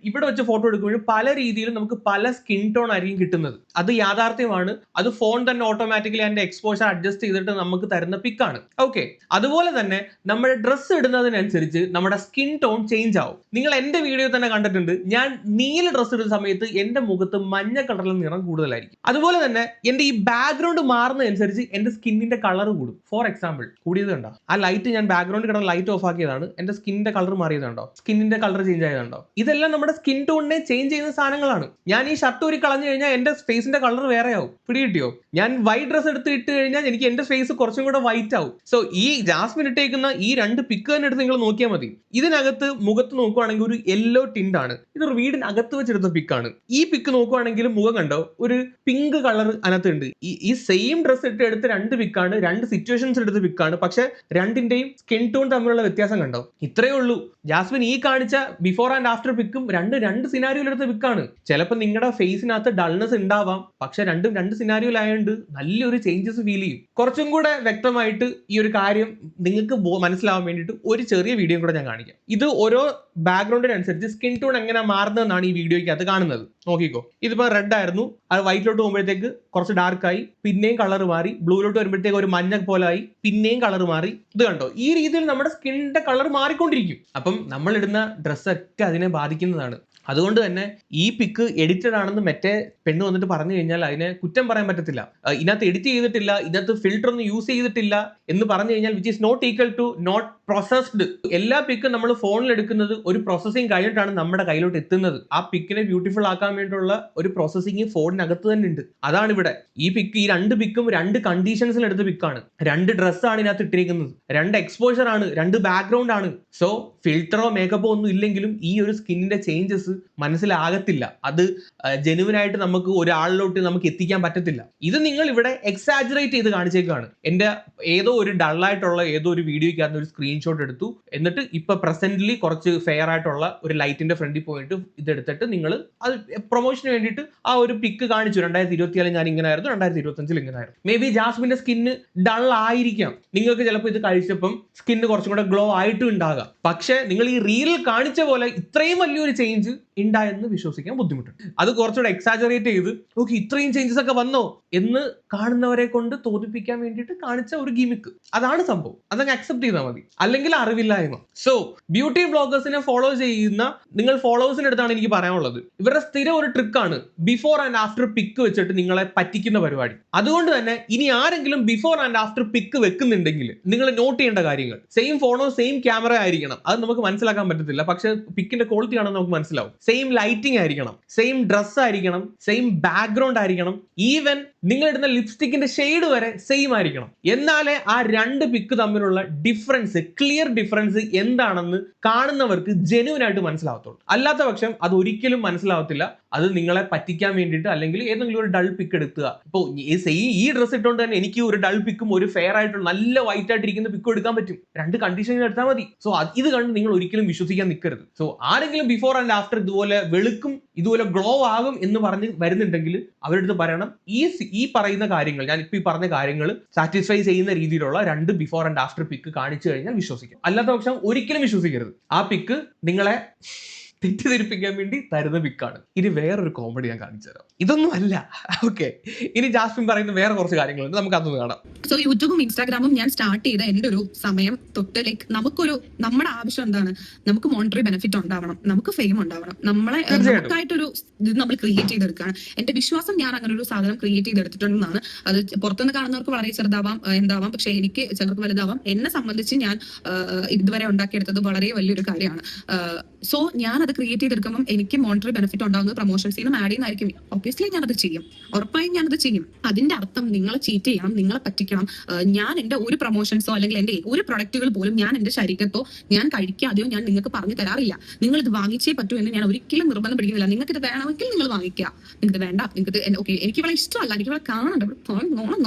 ഇവിടെ വെച്ച് ഫോട്ടോ എടുക്കുമ്പോഴും പല രീതിയിൽ നമുക്ക് പല സ്കിൻ ടോൺ ആയിരിക്കും കിട്ടുന്നത്. അത് യാഥാർത്ഥ്യമാണ്. അത് ഫോൺ തന്നെ ഓട്ടോമാറ്റിക്കലി അതിന്റെ എക്സ്പോഷർ അഡ്ജസ്റ്റ് ചെയ്തിട്ട് നമുക്ക് തരുന്ന പിക്കാണ്. ഓക്കെ, അതുപോലെ തന്നെ നമ്മുടെ ഡ്രസ്സ് ഇടുന്നതിനനുസരിച്ച് നമ്മുടെ സ്കിൻ ടോൺ ചേഞ്ച് ആവും. നിങ്ങൾ എന്റെ വീഡിയോ തന്നെ കണ്ടിട്ടുണ്ട്, ഞാൻ നീല ഡ്രസ്സ് ഇടുന്ന സമയത്ത് എന്റെ മുഖത്ത് മഞ്ഞ കളറിൽ നിറം കൂടുതലായിരിക്കും. അതുപോലെ തന്നെ എന്റെ ഈ ബാക്ക്ഗ്രൗണ്ട് മാറുന്നതനുസരിച്ച് എന്റെ സ്കിന്നിന്റെ കളർ കൂടും. ഫോർ എക്സാമ്പിൾ, കൂടിയത് കണ്ടോ? ആ ലൈറ്റ്, ഞാൻ ബാക്ക്ഗ്രൗണ്ട് കിടന്ന ലൈറ്റ് ഓഫ് ആക്കിയതാണ്, എന്റെ സ്കിന്നിന്റെ കളർ മാറിയതുണ്ടോ? സ്കിന്നിന്റെ കളർ ചേഞ്ച് ആയതുണ്ടോ? ഇതെല്ലാം നമ്മുടെ സ്കിൻ ടോണിനെ ചേഞ്ച് ചെയ്യുന്ന സാധനങ്ങളാണ്. ഞാൻ ഈ ഷർട്ട് ഊരി കളഞ്ഞു കഴിഞ്ഞാൽ എന്റെ ഫേസിന്റെ കളർ വേറെ ആവും. പിടികിട്ടിയോ? ഞാൻ വൈറ്റ് ഡ്രസ്സ് എടുത്ത് ഇട്ട് കഴിഞ്ഞാൽ എനിക്ക് എന്റെ ഫേസ് കുറച്ചും കൂടെ വൈറ്റ് ആവും. സോ ഈ ജാസ്മിൻ ഇട്ടേക്കുന്ന ഈ 2 പിക്ക് തന്നെ എടുത്ത് നിങ്ങൾ നോക്കിയാൽ മതി. ഇതിനകത്ത് മുഖത്ത് നോക്കുവാണെങ്കിൽ ഒരു യെല്ലോ ടിന്റ് ആണ്. ഇതൊരു വീടിനകത്ത് വെച്ചെടുത്ത പിക്കാണ്. ഈ പിക്ക് നോക്കുവാണെങ്കിൽ മുഖം കണ്ടോ, ഒരു പിങ്ക് കളർ അതിനകത്തുണ്ട്. ഈ സെയിം ഡ്രസ്സ് ഇട്ട് എടുത്ത 2 പിക്കാണ്, 2 സിറ്റുവേഷൻസ് എടുത്ത പിക്കാണ്. പക്ഷെ രണ്ടിന്റെയും സ്കിൻ ടോൺ തമ്മിലുള്ള വ്യത്യാസം കണ്ടോ? ഇത്രയേ ഉള്ളൂ. ജാസ്മിൻ ഈ കാണിച്ച ബിഫോർ ആൻഡ് ആഫ്റ്റർ പിക്കും രണ്ട് സിനാരിയോയിൽ എടുത്ത പിക്കാണ്. ചിലപ്പോൾ നിങ്ങളുടെ ഫേസിനകത്ത് ഡൾനെസ് ഉണ്ടാവാം, പക്ഷെ 2 സിനാരിയോയിലായതുകൊണ്ട് ഉണ്ട്, നല്ലൊരു ചേഞ്ചസ് ഫീൽ ചെയ്യും. കുറച്ചും കൂടെ വ്യക്തമായിട്ട് ഈ ഒരു കാര്യം നിങ്ങൾക്ക് മനസ്സിലാവാൻ വേണ്ടിയിട്ട് ഒരു ചെറിയ വീഡിയോ കൂടെ ഞാൻ കാണിക്കാം. ഇത് ഓരോ ബാക്ക്ഗ്രൗണ്ടിനനുസരിച്ച് സ്കിൻ ടോൺ എങ്ങനെ മാറുന്നതെന്നാണ് ഈ വീഡിയോയ്ക്കകത്ത് കാണുന്നത്. നോക്കിക്കോ, ഇതിപ്പോ റെഡ് ആയിരുന്നു, അത് വൈറ്റിലോട്ട് പോകുമ്പോഴത്തേക്ക് കുറച്ച് ഡാർക്കായി, പിന്നെയും കളർ മാറി, ബ്ലൂയിലോട്ട് വരുമ്പോഴത്തേക്ക് ഒരു മഞ്ഞ പോലെ ആയി, പിന്നെയും കളർ മാറി. ഇത് കണ്ടോ, ഈ രീതിയിൽ നമ്മുടെ സ്കിന്നിന്റെ കളർ മാറിക്കൊണ്ടിരിക്കും. അപ്പം നമ്മൾ ഇടുന്ന ഡ്രസ്സൊക്കെ അതിനെ ബാധിക്കുന്നതാണ്. അതുകൊണ്ട് തന്നെ ഈ പിക്ക് എഡിറ്റഡ് ആണെന്ന് മറ്റേ പെണ്ണ് വന്നിട്ട് പറഞ്ഞു കഴിഞ്ഞാൽ അതിനെ കുറ്റം പറയാൻ പറ്റത്തില്ല. ഇതിനകത്ത് എഡിറ്റ് ചെയ്തിട്ടില്ല, ഇതിനകത്ത് ഫിൽറ്റർ ഒന്നും യൂസ് ചെയ്തിട്ടില്ല എന്ന് പറഞ്ഞു കഴിഞ്ഞാൽ which is not equal to not processed. എല്ലാ പിക്കും നമ്മൾ ഫോണിൽ എടുക്കുന്നത് ഒരു പ്രോസസ്സിങ് കഴിഞ്ഞിട്ടാണ് നമ്മുടെ കയ്യിലോട്ട് എത്തുന്നത്. ആ പിക്കിനെ ബ്യൂട്ടിഫുൾ ആക്കാൻ വേണ്ടിയുള്ള ഒരു പ്രോസസ്സിങ് ഫോണിനകത്ത് തന്നെ ഉണ്ട്. അതാണ് ഇവിടെ ഈ പിക്ക്. ഈ രണ്ട് പിക്കും രണ്ട് കണ്ടീഷൻസിൽ എടുത്ത പിക്കാണ്. രണ്ട് ഡ്രസ്സാണ് ഇതിനകത്ത് ഇട്ടിരിക്കുന്നത്, രണ്ട് എക്സ്പോഷർ ആണ്, രണ്ട് ബാക്ക്ഗ്രൗണ്ട് ആണ്. സോ ഫിൽറ്ററോ മേക്കപ്പോ ഒന്നും ഇല്ലെങ്കിലും ഈ ഒരു സ്കിന്നിന്റെ ചേഞ്ചസ് മനസ്സിലാകത്തില്ല. അത് ജെനുവിനായിട്ട് നമുക്ക് ഒരാളിലോട്ട് നമുക്ക് എത്തിക്കാൻ പറ്റത്തില്ല. ഇത് നിങ്ങൾ ഇവിടെ എക്സാജറേറ്റ് ചെയ്ത് കാണിച്ചേക്കാണ്. എന്റെ ഏതോ ഒരു ഡള്ളായിട്ടുള്ള ഏതോ ഒരു വീഡിയോയ്ക്കകത്ത് ഒരു സ്ക്രീൻഷോട്ട് എടുത്തു, എന്നിട്ട് ഇപ്പൊ പ്രസന്റ്ലി കുറച്ച് ഫെയർ ആയിട്ടുള്ള ഒരു ലൈറ്റിന്റെ ഫ്രണ്ടിൽ പോയിട്ട് ഇതെടുത്തിട്ട് നിങ്ങൾ അത് പ്രൊമോഷന് വേണ്ടിയിട്ട് ആ ഒരു പിക്ക് കാണിച്ചു. 2024 ഞാൻ ഇങ്ങനെ ആയിരുന്നു, 2025 ഇങ്ങനെ ആയിരുന്നു. മേ ബി ജാസ്മിന്റെ സ്കിന്ന് ഡൾ ആയിരിക്കാം, നിങ്ങൾക്ക് ചിലപ്പോൾ ഇത് കഴിച്ചപ്പം സ്കിന്ന് കുറച്ചും കൂടെ ഗ്ലോ ആയിട്ടും ഉണ്ടാകാം. പക്ഷെ നിങ്ങൾ ഈ റീലിൽ കാണിച്ച പോലെ ഇത്രയും വലിയൊരു ചേഞ്ച് ഉണ്ടായെന്ന് വിശ്വസിക്കാൻ ബുദ്ധിമുട്ടുണ്ട്. അത് കുറച്ചുകൂടെ എക്സാജറേറ്റ് ചെയ്ത് ഓക്കെ ഇത്രയും ചേഞ്ചസ് ഒക്കെ വന്നോ എന്ന് കാണുന്നവരെ കൊണ്ട് തോന്നിപ്പിക്കാൻ വേണ്ടിയിട്ട് കാണിച്ച ഒരു ഗിമിക്ക്. അതാണ് സംഭവം. അതങ്ങ് അക്സെപ്റ്റ് ചെയ്താൽ മതി, അല്ലെങ്കിൽ അറിവില്ലായ്മ. സോ ബ്യൂട്ടി ബ്ലോഗേഴ്സിനെ ഫോളോ ചെയ്യുന്ന നിങ്ങൾ ഫോളോവേഴ്സിന്റെ അടുത്താണ് എനിക്ക് പറയാനുള്ളത്, ഇവരുടെ സ്ഥിരം ഒരു ട്രിക്കാണ് ബിഫോർ ആൻഡ് ആഫ്റ്റർ പിക്ക് വെച്ചിട്ട് നിങ്ങളെ പറ്റിക്കുന്ന പരിപാടി. അതുകൊണ്ട് തന്നെ ഇനി ആരെങ്കിലും ബിഫോർ ആൻഡ് ആഫ്റ്റർ പിക്ക് വെക്കുന്നുണ്ടെങ്കിൽ നിങ്ങൾ നോട്ട് ചെയ്യേണ്ട കാര്യങ്ങൾ, സെയിം ഫോണോ സെയിം ക്യാമറ ആയിരിക്കണം. അത് നമുക്ക് മനസ്സിലാക്കാൻ പറ്റത്തില്ല, പക്ഷെ പിക്കിന്റെ ക്വാളിറ്റി ആണെന്ന് നമുക്ക് മനസ്സിലാവും. സെയിം ലൈറ്റിംഗ് ആയിരിക്കണം, സെയിം ഡ്രസ് ആയിരിക്കണം, സെയിം ബാക്ക്ഗ്രൗണ്ട് ആയിരിക്കണം, ഈവൻ നിങ്ങൾ ഇടുന്ന ലിപ്സ്റ്റിക്കിന്റെ ഷെയ്ഡ് വരെ സെയിം ആയിരിക്കണം. എന്നാലേ ആ രണ്ട് പിക്ക് തമ്മിലുള്ള ഡിഫറൻസ്, ക്ലിയർ ഡിഫറൻസ് എന്താണെന്ന് കാണുന്നവർക്ക് ജെന്യൂൻ ആയിട്ട് മനസ്സിലാവത്തുള്ളൂ. അല്ലാത്ത പക്ഷം അത് ഒരിക്കലും മനസ്സിലാവത്തില്ല. അത് നിങ്ങളെ പറ്റിക്കാൻ വേണ്ടിയിട്ട് അല്ലെങ്കിൽ ഏതെങ്കിലും ഒരു ഡൾ പിക്ക് എടുക്കുക. ഇപ്പോൾ ഈ ഡ്രസ് ഇട്ടുകൊണ്ട് തന്നെ എനിക്ക് ഒരു ഡൾ പിക്കും ഒരു ഫെയർ ആയിട്ടുള്ള നല്ല വൈറ്റ് ആയിട്ടിരിക്കുന്ന പിക്കും എടുക്കാൻ പറ്റും. രണ്ട് കണ്ടീഷൻ എടുത്താൽ മതി. സോ ഇത് കണ്ട് നിങ്ങൾ ഒരിക്കലും വിശ്വസിക്കാൻ നിൽക്കരുത്. സോ ആരെങ്കിലും ബിഫോർ ആൻഡ് ആഫ്റ്റർ ഇതുപോലെ വെളുക്കും, ഇതുപോലെ ഗ്ലോ ആകും എന്ന് പറഞ്ഞ് വരുന്നുണ്ടെങ്കിൽ അവരുടെ അടുത്ത് പറയണം, ഈ പറയുന്ന കാര്യങ്ങൾ, ഞാൻ ഇപ്പൊ ഈ പറഞ്ഞ കാര്യങ്ങൾ സാറ്റിസ്ഫൈ ചെയ്യുന്ന രീതിയിലുള്ള രണ്ട് ബിഫോർ ആൻഡ് ആഫ്റ്റർ പിക്ക് കാണിച്ചു കഴിഞ്ഞാൽ വിശ്വസിക്കും. അല്ലാത്ത പക്ഷം ഒരിക്കലും വിശ്വസിക്കരുത്. ആ പിക്ക് നിങ്ങളെ തെറ്റിദ്ധരിപ്പിക്കാൻ വേണ്ടി തരുന്ന പിക്കാണ്. ഇനി വേറൊരു കോമഡി ഞാൻ കാണിച്ചു തരാം. ഇതൊന്നും അല്ല, ഓക്കെ. ഇനി ജാസ്മിൻ പറയുന്ന വേറെ കുറച്ച് കാര്യങ്ങളുണ്ട്, നമുക്ക് അതൊന്ന് കാണാം. സോ യൂട്യൂബും ഇൻസ്റ്റാഗ്രാമും ഞാൻ സ്റ്റാർട്ട് ചെയ്ത എന്റെ ഒരു സമയം തൊട്ട് നമ്മുടെ ആവശ്യം എന്താണ്, നമുക്ക് മോണിറ്ററി ബെനിഫിറ്റ് ഉണ്ടാവണം, നമുക്ക് ഫെയിം ഉണ്ടാവണം, നമുക്കായിട്ടൊരു ഇത് നമ്മൾ ക്രിയേറ്റ് ചെയ്തെടുക്കുകയാണ്. എന്റെ വിശ്വാസം ഞാൻ അങ്ങനെ ഒരു സാധനം ക്രിയേറ്റ് ചെയ്തെടുത്തിട്ടുണ്ടെന്നാണ്. അത് പുറത്തുനിന്ന് കാണുന്നവർക്ക് വളരെ ചെറുതാവാം, എന്താവാം, പക്ഷെ എനിക്ക് ചിലർക്ക് വലുതാവാം. എന്നെ സംബന്ധിച്ച് ഞാൻ ഇതുവരെ ഉണ്ടാക്കിയെടുത്തത് വളരെ വലിയൊരു കാര്യമാണ്. സോ ഞാൻ അത് ക്രിയേറ്റ് ചെയ്തെടുക്കുമ്പോൾ എനിക്ക് മോണിറ്ററി ബെനിഫിറ്റ് ഉണ്ടാകുന്നത് പ്രൊമോഷൻസിൽ നിന്നും ആഡ് ചെയ്യുന്നതായിരിക്കും. ഒബ്വിയസ്ലി ഞാനത് ചെയ്യും, ഉറപ്പായും ഞാനത് ചെയ്യും. അതിന്റെ അർത്ഥം നിങ്ങളെ ചീറ്റ് ചെയ്യണം, നിങ്ങളെ പറ്റിക്കണം. ഞാൻ എന്റെ ഒരു പ്രൊമോഷൻസോ അല്ലെങ്കിൽ എന്റെ ഒരു പ്രൊഡക്റ്റുകൾ പോലും ഞാൻ എന്റെ ശരീരത്തോ ഞാൻ കഴിക്കാതെയോ ഞാൻ നിങ്ങൾക്ക് പറഞ്ഞു തരാറില്ല. നിങ്ങൾ ഇത് വാങ്ങിച്ചേ പറ്റൂ എന്ന് ഞാൻ ഒരിക്കലും നിർബന്ധം പിടിക്കുന്നില്ല. നിങ്ങൾക്ക് ഇത് വേണമെങ്കിൽ നിങ്ങൾ വാങ്ങിക്കുക, നിങ്ങൾക്ക് വേണ്ട, നിങ്ങൾക്ക് ഓക്കെ എനിക്ക് ഇവിടെ ഇഷ്ടമല്ല, എനിക്ക് ഇവിടെ കാണണ്ട,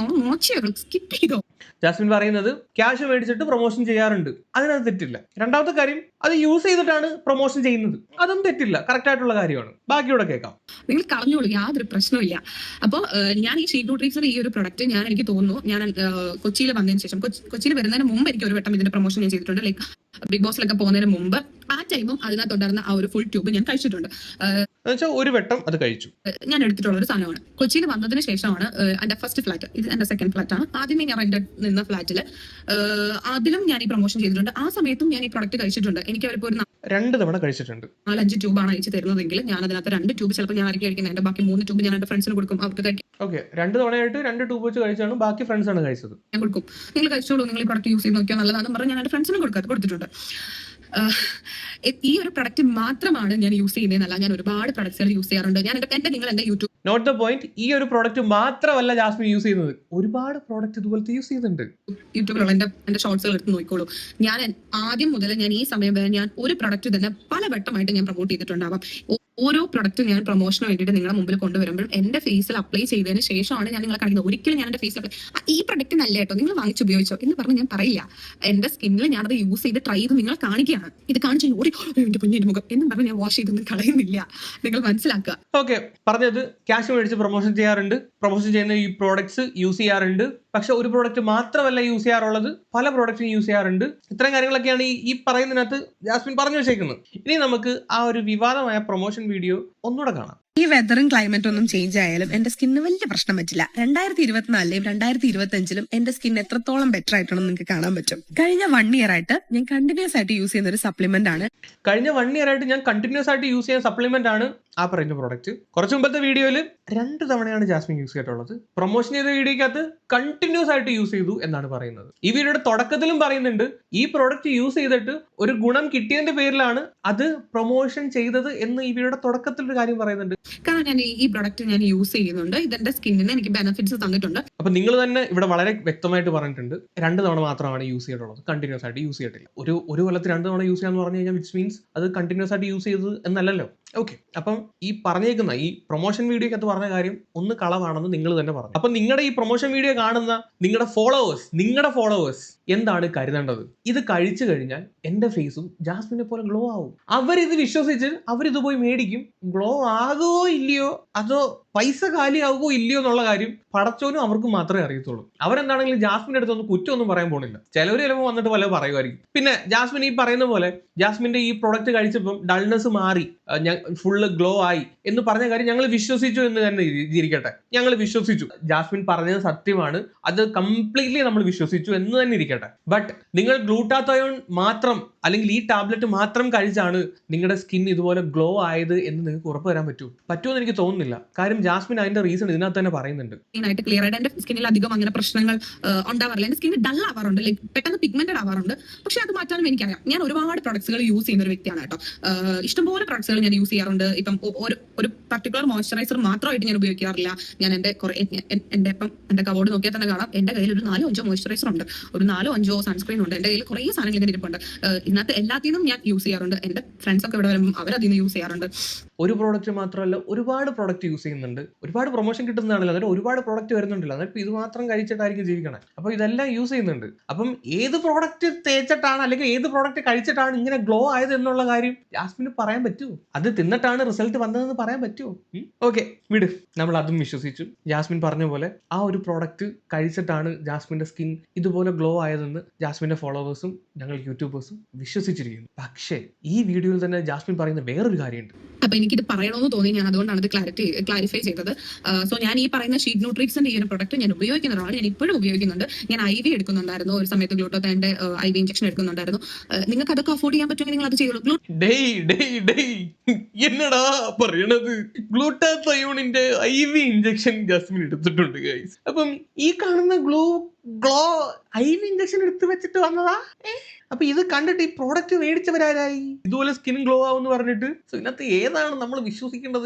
സ്കിപ്പ് ചെയ്തോ. ജാസ്മിൻ പറയുന്നത് ക്യാഷ് മേടിച്ചിട്ട് പ്രൊമോഷൻ ചെയ്യാറുണ്ട്, അതിനകത്ത് തെറ്റില്ല. രണ്ടാമത്തെ കാര്യം, അത് യൂസ് ചെയ്തിട്ടാണ് പ്രൊമോഷൻ ചെയ്യുന്നത്, അതും തെറ്റില്ല, കറക്റ്റ് ആയിട്ടുള്ള കാര്യമാണ്. ബാക്കിയോടെ കേൾക്കാം. നിങ്ങൾ കളഞ്ഞോളൂ, യാതൊരു പ്രശ്നമില്ല. അപ്പോൾ ഞാൻ ഈ ഷീറ്റ് ന്യൂട്രീക്സിന്റെ ഈ ഒരു പ്രൊഡക്റ്റ് എനിക്ക് തോന്നുന്നു ഞാൻ കൊച്ചിയിൽ വന്നതിന് ശേഷം, കൊച്ചിയിൽ വരുന്നതിന് മുമ്പ് എനിക്ക് ഒരു വട്ടം ഇതിന്റെ പ്രൊമോഷൻ ഞാൻ ചെയ്തിട്ടുണ്ട്. ലൈക്ക് ബിഗ് ബോസിലൊക്കെ പോകുന്നതിന് മുമ്പ് ആ ടൈമും അതിനകത്തുണ്ടായിരുന്ന ആ ഒരു ഫുൾ ട്യൂബ് ഞാൻ കഴിച്ചിട്ടുണ്ട്. ഒരു വട്ടം അത് കഴിച്ചു. ഞാൻ എടുത്തിട്ടുള്ള ഒരു സാധനമാണ്. കൊച്ചിയിൽ വന്നതിന് ശേഷമാണ് എന്റെ ഫസ്റ്റ് ഫ്ലാറ്റ്, ഇത് എന്റെ സെക്കൻഡ് ഫ്ലാറ്റ് ആണ്. ആദ്യമേ ഞാൻ റെന്റ് നിന്ന ഫ്ലാറ്റില് അതിലും ഞാൻ ഈ പ്രൊമോഷൻ ചെയ്തിട്ടുണ്ട്. ആ സമയത്തും ഞാൻ ഈ പ്രൊഡക്റ്റ് കഴിച്ചിട്ടുണ്ട്. എനിക്ക് അവരിപ്പോ ഒരു 2 തവണ കഴിച്ചിട്ടുണ്ട്. 4-5 ട്യൂബാണ് അയച്ചു തരുന്നതെങ്കിൽ ഞാൻ അതിനകത്ത് 2 ട്യൂബ് ചിലപ്പോൾ ഞാൻ ആയിരിക്കും കഴിക്കുന്നത്. എന്റെ ബാക്കി 3 ട്യൂബ് ഞാൻ എന്റെ ഫ്രണ്ട്സിന് കൊടുക്കും, അവർക്ക് കഴിക്കും. ഓക്കെ, 2 തവണയായിട്ട് 2 ട്യൂബ് വെച്ച് കഴിച്ചാണ്, ബാക്കി ഫ്രണ്ട്സ് ആണ് കഴിച്ചത്. ഞാൻ കൊടുക്കും, നിങ്ങൾ കഴിച്ചോളൂ, നിങ്ങൾ ഈ പ്രൊഡക്റ്റ് യൂസ് ചെയ്ത് നോക്കിയാൽ നല്ലതാണെന്ന് പറഞ്ഞ് ഞാൻ എന്റെ ഫ്രണ്ട്സിന് കൊടുത്തിട്ടുണ്ട്. ഈ ഒരു പ്രൊഡക്റ്റ് മാത്രമാണ് ഞാൻ യൂസ് ചെയ്യുന്നതല്ല, ഞാൻ ഒരുപാട് പ്രൊഡക്ട്സുകൾ യൂസ് ചെയ്യാറുണ്ട്. ഞാൻ നിങ്ങൾ എന്റെ യൂട്യൂബ് നോട്ട് ദ പോയിന്റ്, ഈ ഒരു പ്രോഡക്റ്റ് മാത്രമല്ല ജാസ്മിൻ യൂസ് ചെയ്യുന്നത്, ഒരുപാട് പ്രോഡക്റ്റ് ഇതുപോലത്തെ യൂസ് ചെയ്യുന്നുണ്ട്. യൂട്യൂബിലുള്ള എന്റെ ഷോർട്സുകൾ എടുത്ത് നോക്കിക്കോളൂ. ഞാൻ ആദ്യം മുതൽ ഞാൻ ഈ സമയം വരെ ഞാൻ ഒരു പ്രൊഡക്റ്റ് തന്നെ പല വട്ടമായിട്ട് ഞാൻ പ്രൊമോട്ട് ചെയ്തിട്ടുണ്ടാവാം. ഓരോ പ്രൊഡക്റ്റ് ഞാൻ പ്രൊമോഷന് വേണ്ടിയിട്ട് നിങ്ങളുടെ മുമ്പിൽ കൊണ്ടുവരുമ്പോഴും എന്റെ ഫേസിൽ അപ്ലൈ ചെയ്തതിന് ശേഷമാണ് ഞാൻ നിങ്ങളെ കാണിക്കുന്നത്. ഒരിക്കലും ഞാൻ എന്റെ ഫേസിൽ അപ്ലൈ ഈ പ്രൊഡക്റ്റ് നല്ല കേട്ടോ, നിങ്ങൾ വാങ്ങിച്ച് ഉപയോഗിച്ചോ എന്ന് പറഞ്ഞ് ഞാൻ പറയില്ല. എന്റെ സ്കിന്നിൽ ഞാനത് യൂസ് ചെയ്ത് ട്രൈ ചെയ്ത് നിങ്ങളെ കാണിക്കുകയാണ്. ഇത് കാണിച്ചു ഓടി എന്റെ കുഞ്ഞിന്റെ മുഖം എന്ന് പറഞ്ഞ് ഞാൻ വാഷ് ചെയ്തൊന്നും കളയുന്നില്ല, നിങ്ങൾ മനസ്സിലാക്കുക. ഓക്കെ, പറഞ്ഞത് ക്യാഷ് മേടിച്ച് പ്രൊമോഷൻ ചെയ്യാറുണ്ട്, പ്രൊമോഷൻ ചെയ്യുന്ന ഈ പ്രോഡക്ട്സ് യൂസ് ചെയ്യാറുണ്ട്. പക്ഷെ ഒരു പ്രോഡക്റ്റ് മാത്രമല്ല യൂസ് ചെയ്യാറുള്ളത്, പല പ്രോഡക്റ്റും യൂസ് ചെയ്യാറുണ്ട്. ഇത്തരം കാര്യങ്ങളൊക്കെയാണ് ഈ പറയുന്നതിനകത്ത് ജാസ്മിൻ പറഞ്ഞു വെച്ചേക്കുന്നത്. ഇനി നമുക്ക് ആ ഒരു വിവാദമായ പ്രൊമോഷൻ വീഡിയോ ഒന്നുകൂടെ കാണാം. ഈ വെതറും ക്ലൈമറ്റും ഒന്നും ചേഞ്ച് ആയാലും എന്റെ സ്കിന്ന് വലിയ പ്രശ്നം പറ്റില്ല. 2024 2025 എന്റെ സ്കിൻ എത്രത്തോളം ബെറ്റർ ആയിട്ടാണെന്ന് നിങ്ങൾക്ക് കാണാൻ പറ്റും. കഴിഞ്ഞ 1 ഇയർ ആയിട്ട് ഞാൻ കണ്ടിന്യൂസ് ആയിട്ട് യൂസ് ചെയ്യുന്ന ഒരു സപ്ലിമെന്റ് ആണ്. കഴിഞ്ഞ 1 ഇയർ ആയിട്ട് ഞാൻ കണ്ടിന്യൂസ് ആയിട്ട് യൂസ് ചെയ്യുന്ന സപ്ലിമെന്റ് ആണ് ആ പറയുന്ന പ്രോഡക്റ്റ്. കുറച്ച് മുമ്പത്തെ വീഡിയോയിൽ 2 തവണയാണ് ജാസ്മിൻ യൂസ് ചെയ്തിട്ടുള്ളത്. പ്രൊമോഷൻ ചെയ്ത വീഡിയോക്കകത്ത് കണ്ടിന്യൂസ് ആയിട്ട് യൂസ് ചെയ്തു എന്നാണ് പറയുന്നത്. ഈ വീഡിയോയുടെ തുടക്കത്തിലും പറയുന്നുണ്ട് ഈ പ്രോഡക്റ്റ് യൂസ് ചെയ്തിട്ട് ഒരു ഗുണം കിട്ടിയതിന്റെ പേരിലാണ് അത് പ്രൊമോഷൻ ചെയ്തത് എന്ന് ഈ വീഡിയോയുടെ തുടക്കത്തിൽ ഒരു കാര്യം പറയുന്നുണ്ട്. കാരണം ഞാൻ ഈ പ്രോഡക്റ്റ് ഞാൻ യൂസ് ചെയ്യുന്നുണ്ട്, ഇതെന്റെ സ്കിന്നിന് എനിക്ക് ബെനിഫിറ്റ്സ് തന്നിട്ടുണ്ട്. അപ്പൊ നിങ്ങൾ തന്നെ ഇവിടെ വളരെ വ്യക്തമായിട്ട് പറഞ്ഞിട്ടുണ്ട് 2 തവണ മാത്രമാണ് യൂസ് ചെയ്തിട്ടുള്ളത്, കണ്ടിന്യൂസ് ആയിട്ട് യൂസ് ചെയ്തിട്ടില്ല. ഒരു കൊല്ലത്തിൽ 2 തവണ യൂസ് ചെയ്യാന്ന് പറഞ്ഞു കഴിഞ്ഞാൽ വിച്ച് മീൻസ് അത് കണ്ടിന്യൂസ് ആയിട്ട് യൂസ് ചെയ്തത് എന്നല്ലല്ലോ. ഓക്കെ, അപ്പം ഈ പറഞ്ഞേക്കുന്ന ഈ പ്രൊമോഷൻ വീഡിയോക്കകത്ത് പറഞ്ഞ കാര്യം ഒന്ന് കളവാണെന്ന് നിങ്ങൾ തന്നെ പറഞ്ഞു. അപ്പൊ നിങ്ങളുടെ ഈ പ്രൊമോഷൻ വീഡിയോ കാണുന്ന നിങ്ങളുടെ ഫോളോവേഴ്സ് എന്താണ് കരുതേണ്ടത്? ഇത് കഴിച്ചു കഴിഞ്ഞാൽ എന്റെ ഫേസും ജാസ്മിനെ പോലെ ഗ്ലോ ആവും. അവരിത് വിശ്വസിച്ച് അവരിത് പോയി മേടിക്കും. ഗ്ലോ ആകുമോ ഇല്ലയോ, അതോ പൈസ കാലിയാകുമോ ഇല്ലയോ എന്നുള്ള കാര്യം പടച്ചോനും അവർക്ക് മാത്രമേ അറിയത്തുള്ളൂ. അവരെന്താണെങ്കിലും ജാസ്മിന്റെ അടുത്തൊന്നും കുറ്റമൊന്നും പറയാൻ പോണില്ല. ചിലവർ വന്നിട്ട് പല പറയുമായിരിക്കും. പിന്നെ ജാസ്മിൻ ഈ പറയുന്ന പോലെ ജാസ്മിന്റെ ഈ പ്രോഡക്റ്റ് കഴിച്ചപ്പം ഡൾനെസ് മാറി, ഫുള്ള് ഗ്ലോ ആയി എന്ന് പറഞ്ഞ കാര്യം ഞങ്ങൾ വിശ്വസിച്ചു എന്ന് തന്നെ ഇരിക്കട്ടെ. ഞങ്ങൾ വിശ്വസിച്ചു, ജാസ്മിൻ പറഞ്ഞത് സത്യമാണ്, അത് കംപ്ലീറ്റ്ലി നമ്മൾ വിശ്വസിച്ചു എന്ന് തന്നെ ഇരിക്കട്ടെ. ബട്ട് നിങ്ങൾ ഗ്ലൂട്ടാത്തയോൺ മാത്രം അല്ലെങ്കിൽ ഈ ടാബ്ലറ്റ് മാത്രം കഴിച്ചാണ് നിങ്ങളുടെ സ്കിൻ ഇതുപോലെ ഗ്ലോ ആയത് എന്ന് നിങ്ങൾക്ക് ഉറപ്പ് തരാൻ പറ്റുമെന്ന് എനിക്ക് തോന്നുന്നില്ല. കാര്യം ജാസ്മിൻ അതിന്റെ റീസൺ ഇതിനകത്ത് തന്നെ പറയുന്നുണ്ട്. ക്ലിയർ ആയിട്ട് എന്റെ സ്കിന്നിൽ അധികം അങ്ങനെ പ്രശ്നങ്ങൾ ഉണ്ടാവാറില്ല. എന്റെ സ്കിൻ ഡൾ ആവാറുണ്ട്, ലൈക്ക് പെട്ടെന്ന് പിഗ്മെന്റഡ് ആവാറുണ്ട്. പക്ഷെ അത് മാറ്റാനും എനിക്കറിയാം. ഞാൻ ഒരുപാട് പ്രൊഡക്ട്സുകൾ യൂസ് ചെയ്യുന്ന ഒരു വ്യക്തിയാണ് കേട്ടോ. ഇഷ്ടംപോലെ പ്രൊഡക്ട്സുകൾ ഞാൻ യൂസ് ചെയ്യാറുണ്ട്. ഇപ്പം ഒരു പർട്ടിക്കുലർ മോയ്സ്ചറൈസർ മാത്രമായിട്ട് ഞാൻ ഉപയോഗിക്കാറില്ല. ഞാൻ എന്റെ കബോർഡ് നോക്കിയാൽ തന്നെ കാണാം എന്റെ കയ്യിൽ ഒരു 4-5 മോയ്സ്ചറൈസർ ഉണ്ട്, ഒരു 4-5 സൺസ്ക്രീൻ ഉണ്ട്. എന്റെ കയ്യിൽ കുറേ സാധനങ്ങൾ ഇങ്ങനെ ഇരിപ്പുണ്ട്. ഇതിനകത്ത് എല്ലാത്തിനും ഞാൻ യൂസ് ചെയ്യാറുണ്ട്. എന്റെ ഫ്രണ്ട്സ് ഒക്കെ ഇവിടെ വരുമ്പോൾ അവരതിന് യൂസ് ചെയ്യാറുണ്ട്. ഒരു പ്രോഡക്റ്റ് മാത്രമല്ല, ഒരുപാട് പ്രോഡക്റ്റ് യൂസ് ചെയ്യുന്നുണ്ട്. ഒരുപാട് പ്രൊമോഷൻ കിട്ടുന്നതാണല്ലോ, എന്നിട്ട് ഒരുപാട് പ്രോഡക്റ്റ് വരുന്നുണ്ടല്ലോ. എന്നിട്ട് ഇത് മാത്രം കഴിച്ചിട്ടായിരിക്കും ജീവിക്കണം. അപ്പൊ ഇതെല്ലാം യൂസ് ചെയ്യുന്നുണ്ട്. അപ്പം ഏത് പ്രോഡക്റ്റ് തേച്ചിട്ടാണ് അല്ലെങ്കിൽ ഏത് പ്രോഡക്റ്റ് കഴിച്ചിട്ടാണ് ഇങ്ങനെ ഗ്ലോ ആയത് എന്നുള്ള കാര്യം ജാസ്മിന് പറയാൻ പറ്റുമോ? അത് തിന്നിട്ടാണ് റിസൾട്ട് വന്നതെന്ന് പറയാൻ പറ്റുമോ? ഓക്കെ, വിട്, നമ്മൾ അതും വിശ്വസിച്ചു. ജാസ്മിൻ പറഞ്ഞ പോലെ ആ ഒരു പ്രോഡക്റ്റ് കഴിച്ചിട്ടാണ് ജാസ്മിന്റെ സ്കിൻ ഇതുപോലെ ഗ്ലോ ആയതെന്ന് ജാസ്മിന്റെ ഫോളോവേഴ്സും ഞങ്ങൾ യൂട്യൂബേഴ്സും വിശ്വസിച്ചിരിക്കുന്നു. പക്ഷേ ഈ വീഡിയോയിൽ തന്നെ ജാസ്മിൻ പറയുന്ന വേറൊരു കാര്യമുണ്ട്. അപ്പൊ എനിക്കിത് പറയണമെന്ന് തോന്നി, ഞാൻ അതുകൊണ്ടാണ് ഇത് ക്ലാരിഫൈ ചെയ്തത്. സോ ഞാൻ ഈ പറയുന്ന ഷീറ്റ് ന്യൂട്രിക്സിന്റെ ഈ ഒരു പ്രൊഡക്റ്റ് ഞാൻ ഉപയോഗിക്കുന്നതാണ്, ഞാൻ ഇപ്പോഴും ഉപയോഗിക്കുന്നുണ്ട്. ഞാൻ IV എടുക്കുന്നുണ്ടായിരുന്നു, ഒരു സമയത്ത് ഗ്ലൂട്ടോത്തൈന്റെ IV ഇഞ്ചക്ഷൻ എടുക്കുന്നുണ്ടായിരുന്നു. നിങ്ങൾക്ക് അതൊക്കെ അഫോർഡ് ചെയ്യാൻ പറ്റുമെങ്കിൽ നിങ്ങൾ അത് ചെയ്തോളൂ. എന്നടാ പറയണത്? ഗ്ലൂട്ടാത്തയോണിന്റെ IV ഇഞ്ചക്ഷൻ ജാസ്മിൻ എടുത്തിട്ടുണ്ട് ഗൈസ്. അപ്പം ഈ കാണുന്ന ഗ്ലോ IV ഇഞ്ചക്ഷൻ എടുത്ത് വെച്ചിട്ട് വന്നതാ. അപ്പൊ ഇത് കണ്ടിട്ട് ഈ പ്രോഡക്റ്റ് മേടിച്ചവരാരായി? ഇതുപോലെ സ്കിൻ ഗ്ലോ ആവുമെന്ന് പറഞ്ഞിട്ട്. സോ ഇതിനകത്ത് ഏതാണ് നമ്മൾ വിശ്വസിക്കേണ്ടത്?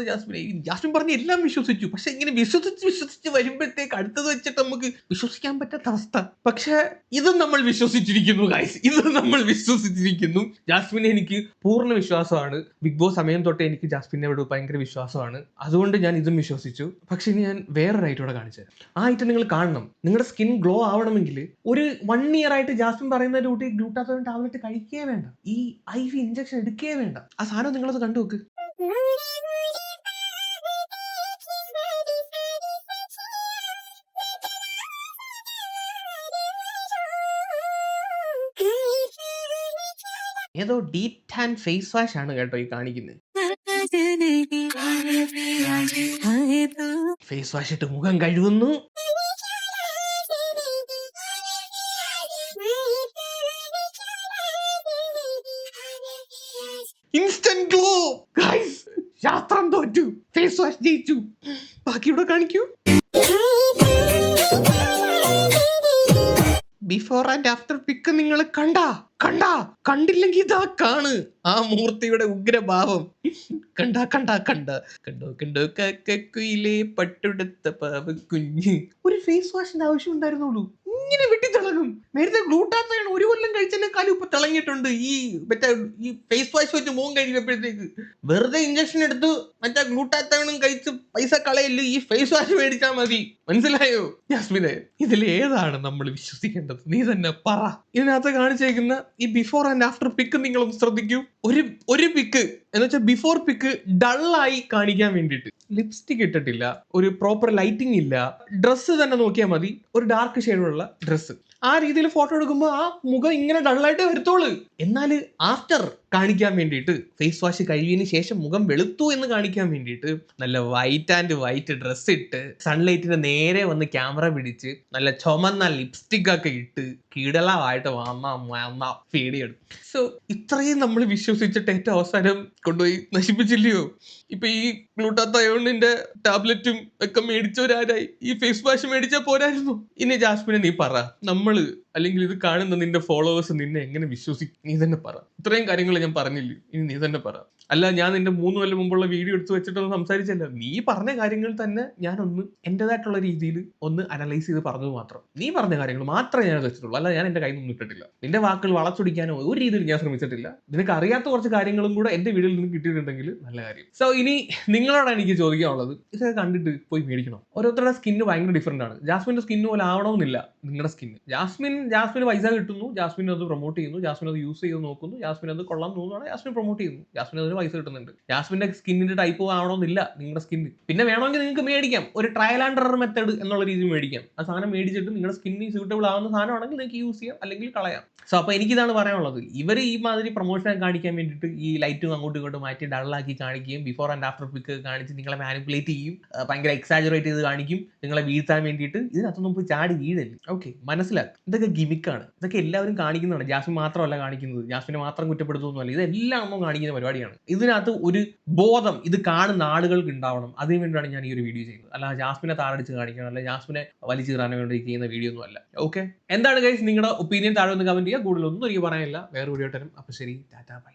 ജാസ്മിൻ പറഞ്ഞ എല്ലാം വിശ്വസിച്ചു. പക്ഷെ ഇങ്ങനെ വിശ്വസിച്ച് വരുമ്പോഴത്തേക്ക് അടുത്തത് വെച്ചിട്ട് നമുക്ക് വിശ്വസിക്കാൻ പറ്റാത്ത അവസ്ഥ. പക്ഷെ ഇതും നമ്മൾ വിശ്വസിച്ചിരിക്കുന്നു ഗൈസ്, ഇത് നമ്മൾ വിശ്വസിച്ചിരിക്കുന്നു. ജാസ്മിനെ എനിക്ക് പൂർണ്ണ വിശ്വാസമാണ്. ബിഗ് ബോസ് സമയം തൊട്ടേ എനിക്ക് ജാസ്മിനോട് ഭയങ്കര വിശ്വാസമാണ്. അതുകൊണ്ട് ഞാൻ ഇതും വിശ്വസിച്ചു. പക്ഷെ ഇനി ഞാൻ വേറൊരു ഐറ്റം കൂടെ കാണിച്ചു തരാം. ആ ഐറ്റം നിങ്ങൾ കാണണം. നിങ്ങളുടെ സ്കിൻ ഗ്ലോ ആവണമെങ്കിൽ ഒരു 1 ഇയർ ആയിട്ട് ജാസ്മിൻ പറയുന്ന കൂട്ടി ഗ്ലൂട്ടാത്തോൺ ടാബ്ലറ്റ് കഴിക്കേ വേണ്ട, ഈ IV ഇഞ്ചക്ഷൻ എടുക്കേ വേണ്ട. ആ സാധനം നിങ്ങളത് കണ്ടു നോക്ക്. ഏതോ ഡീറ്റ് ആൻഡ് ഫേസ് വാഷ് ആണ് കേട്ടോ ഈ കാണിക്കുന്നത്. ഫേസ് വാഷ് ഇട്ട് മുഖം കഴുകുന്നു. Instant glow guys. ശാസ്ത്രം തോറ്റു, ഫേസ് വാഷ് ജയിച്ചു. ബാക്കി ഇവിടെ കാണിക്കൂ. ബിഫോർ ആൻഡ് ആഫ്റ്റർ പിക്ക് നിങ്ങൾ കണ്ടില്ലെങ്കിൽ ഇതാ കാണ് ആ മൂർത്തിയുടെ ഉഗ്രഭാവം. കണ്ടോ കക്കുയിലെ പട്ടുടുത്ത പാവ കുഞ്ഞ്. ഒരു ഫേസ് വാഷിന്റെ ആവശ്യം ഉണ്ടായിരുന്നുള്ളൂ. ഇങ്ങനെ വെട്ടിത്തള തിളങ്ങും. നേരത്തെ ഗ്ലൂട്ടാത്തയാണ് 1 കൊല്ലം കഴിച്ചതിനേക്കാളും ഇപ്പൊ തിളങ്ങിയിട്ടുണ്ട്. ഈ മറ്റേ ഈ ഫേസ് വാഷ് വെച്ച് മുഖം കഴിയുമ്പോഴത്തേക്ക് വെറുതെ ഇഞ്ചക്ഷൻ എടുത്ത് മറ്റേ ഗ്ലൂട്ടാത്തവണും കഴിച്ച് പൈസ കളയില്ല, ഈ ഫേസ് വാഷ് മേടിച്ചാൽ മതി. മനസ്സിലായോ ജാസ്മിനെ? ഇതിൽ ഏതാണ് നമ്മൾ വിശ്വസിക്കേണ്ടത്? നീ തന്നെ പറ. ഇതിനകത്ത് കാണിച്ചേക്കുന്ന ഈ ബിഫോർ ആൻഡ് ആഫ്റ്റർ പിക്ക് നിങ്ങളൊന്ന് ശ്രദ്ധിക്കൂ. ഒരു പിക്ക് എന്ന് വെച്ചാൽ ബിഫോർ പിക്ക് ഡള്ളായി കാണിക്കാൻ വേണ്ടിയിട്ട് ലിപ്സ്റ്റിക് ഇട്ടിട്ടില്ല, ഒരു പ്രോപ്പർ ലൈറ്റിംഗ് ഇല്ല, ഡ്രസ്സ് തന്നെ നോക്കിയാൽ മതി, ഒരു ഡാർക്ക് ഷെയ്ഡുള്ള ഡ്രസ്സ്. ആ രീതിയിൽ ഫോട്ടോ എടുക്കുമ്പോൾ ആ മുഖം ഇങ്ങനെ ഡള്ളായിട്ട് വരത്തോളൂ. എന്നാൽ ആഫ്റ്റർ കാണിക്കാൻ വേണ്ടിയിട്ട് ഫേസ് വാഷ് കഴിവിന് ശേഷം മുഖം വെളുത്തു എന്ന് കാണിക്കാൻ വേണ്ടിയിട്ട് നല്ല വൈറ്റ് ആൻഡ് വൈറ്റ് ഡ്രസ്സ് ഇട്ട് സൺലൈറ്റിന്റെ നേരെ വന്ന് ക്യാമറ പിടിച്ച് നല്ല ചുമന്ന ലിപ്സ്റ്റിക് ഒക്കെ ഇട്ട് കിടലമായിട്ട് വന്ന വീഡിയോ എടുക്കും. സോ ഇത്രയും നമ്മൾ വിശ്വസിച്ചിട്ട് ഏറ്റവും അവസാനം കൊണ്ടുപോയി നശിപ്പിച്ചില്ലയോ? ഇപ്പൊ ഈ ഗ്ലൂട്ടാത്തയോണിന്റെ ടാബ്ലറ്റും ഒക്കെ മേടിച്ചവരാരായി? ഈ ഫേസ് വാഷ് മേടിച്ചാൽ പോരായിരുന്നു? ഇനി ജാസ്മിനെ നീ പറ, നമ്മള് അല്ലെങ്കിൽ ഇത് കാണുന്ന നിന്റെ ഫോളോവേഴ്സ് നിന്നെ എങ്ങനെ വിശ്വസിക്കും? നീ തന്നെ പറ. ഇത്രയും കാര്യങ്ങൾ ഞാൻ പറഞ്ഞില്ലേ, ഇനി നീ തന്നെ പറ. അല്ല, ഞാൻ നിന്റെ 3 കൊല്ലം മുമ്പുള്ള വീഡിയോ എടുത്ത് വെച്ചിട്ടൊന്നും സംസാരിച്ചല്ല. നീ പറഞ്ഞ കാര്യങ്ങൾ തന്നെ ഞാനൊന്ന് എന്റേതായിട്ടുള്ള രീതിയിൽ ഒന്ന് അനലൈസ് ചെയ്ത് പറഞ്ഞത് മാത്രം. നീ പറഞ്ഞ കാര്യങ്ങൾ മാത്രമേ ഞാൻ വെച്ചിട്ടുള്ളൂ, അല്ല ഞാൻ എന്റെ കയ്യിൽ നിന്നും ഇട്ടിട്ടില്ല. നിന്റെ വാക്കുകൾ വളച്ചൊടിക്കാനോ ഒരു രീതിയിൽ ഞാൻ ശ്രമിച്ചിട്ടില്ല. നിനക്ക് അറിയാത്ത കുറച്ച് കാര്യങ്ങളും കൂടെ എന്റെ വീഡിയോയിൽ നിന്ന് കിട്ടിയിട്ടുണ്ടെങ്കിൽ നല്ല കാര്യം. സോ ഇനി നിങ്ങളോടാണ് എനിക്ക് ചോദിക്കാനുള്ളത്, ഇതൊക്കെ കണ്ടിട്ട് പോയി മേടിക്കണം. ഓരോരുത്തരുടെ സ്കിന്ന് ഭയങ്കര ഡിഫറെന്റ് ആണ്. ജാസ്മിന്റെ സ്കിന്ന് പോലെ ആവണമെന്നില്ല നിങ്ങളുടെ സ്കിന്ന്. ജാസ്മിന് പൈസ കിട്ടുന്നു, ജാസ്മിൻ അത് പ്രൊമോട്ട് ചെയ്യുന്നു, ജാസ്മിൻ അത് യൂസ് ചെയ്ത് നോക്കുന്നു, ജാസ്മിൻ അത് കൊള്ളാൻ തോന്നുന്നു, ജാസ്മിൻ പ്രൊമോട്ട് ചെയ്യുന്നു, ജാസ്മിൻ അതിന് പൈസ കിട്ടുന്നുണ്ട്. ജാസ്മിന്റെ സ്കിന്നിന്റെ ടൈപ്പ് ആവണമെന്നില്ല നിങ്ങളുടെ സ്കിന്ന്. പിന്നെ വേണമെങ്കിൽ നിങ്ങൾക്ക് മേടിക്കാം, ഒരു ട്രയൽ ആൻഡ് എറർ മെത്തേഡ് എന്നുള്ള രീതിയിൽ മേടിക്കാം. ആ സാധനം മേടിച്ചിട്ട് നിങ്ങളുടെ സ്കിന്നിന് സ്യൂട്ടബിൾ ആവുന്ന സാധനമാണെങ്കിൽ നിങ്ങൾക്ക് യൂസ് ചെയ്യാം, അല്ലെങ്കിൽ കളയാം. സോ അപ്പോൾ എനിക്കിതാണ് പറയാനുള്ളത്. ഇവർ ഈ മാതിരി പ്രൊമോഷൻ കാണിക്കാൻ വേണ്ടിയിട്ട് ഈ ലൈറ്റും അങ്ങോട്ടും ഇങ്ങോട്ടും മാറ്റി ഡള്ളാക്കി കാണിക്കുകയും ബിഫോർ ആൻഡ് ആഫ്റ്റർ പിക്ക് കാണിച്ച് നിങ്ങളെ മാനിപ്പുലേറ്റ് ചെയ്യും, ഭയങ്കര എക്സാജറേറ്റ് ചെയ്ത് കാണിക്കും, നിങ്ങളെ വീഴ്ത്താൻ വേണ്ടിയിട്ട്. ഇതിനകത്തൊന്നും പോയി ചാടി വീഴല്ലേ. ഓക്കെ, മനസ്സിലാക്കും. ഇതൊക്കെ ഗിമിക്കാണ്, ഇതൊക്കെ എല്ലാവരും കാണിക്കുന്നതാണ്. ജാസ്മിൻ മാത്രമല്ല കാണിക്കുന്നത്, ജാസ്മിനെ മാത്രം കുറ്റപ്പെടുത്തുന്നല്ല, ഇതെല്ലാം ഒന്നും കാണിക്കുന്ന പരിപാടിയാണ്. ഇതിനകത്ത് ഒരു ബോധം ഇത് കാണുന്ന ആളുകൾക്ക് ഉണ്ടാവണം. അതിനു വേണ്ടിയാണ് ഞാൻ ഈ ഒരു വീഡിയോ ചെയ്യുന്നത്. അല്ല ജാസ്മിനെ താറടിച്ച് കാണിക്കണം, അല്ല ജാസ്മിനെ വലിച്ചു കയറാൻ വേണ്ടി ചെയ്യുന്ന വീഡിയോ ഒന്നും അല്ല. ഓക്കെ, എന്താണ് ഗൈസ് നിങ്ങളുടെ ഒപ്പീനിയൻ താഴെ ഒന്ന് കമന്റ് ചെയ്യുക. കൂടുതലൊന്നും എനിക്ക് പറയാനില്ല. വേറെ വീഡിയോ തരും. അപ്പോൾ ശരി, ടാറ്റാ ബൈ.